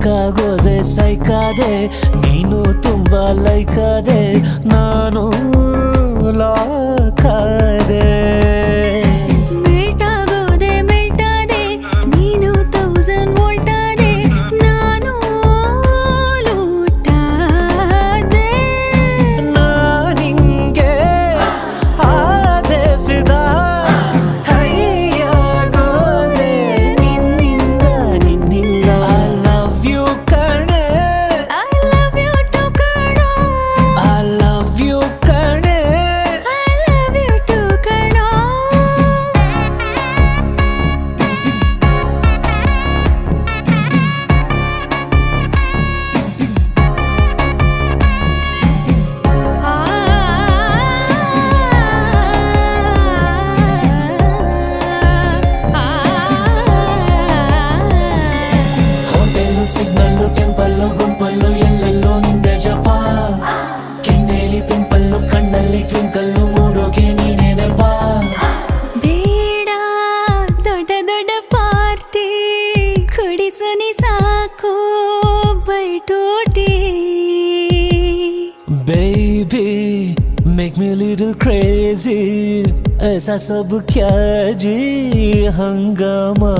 ಬೇಕಾಗೋದೆ ಸೈಕಾದೆ ನೀನು ತುಂಬಾ ಲೈಕಾದೆ ನಾನು ಲಾಕಾದೆ ಸಿಗ್ನಲ್ಲು ಟೆಂಪಲ್ಲು ಗುಂಪಲ್ಲು ಎಲ್ಲೆಲ್ಲೋ ನಿಂದೆ ಜಪ ಕೆನ್ನೆಲಿ ಪಿಂಪಲ್ಲು ಕಣ್ಣಲ್ಲಿ ಟ್ವಿಂಕಲ್ಲು ಮೂಡೋಕೆ ನೀನೇ ನೆಪ ಬೇಡ ದೊಡ್ಡ ದೊಡ್ಡ ಪಾರ್ಟಿ ಕುಡಿಸುನಿ ಸಾಕು ಬೈಟೋಟಿ baby make me little crazy ऐसा सब क्या जी हंगामा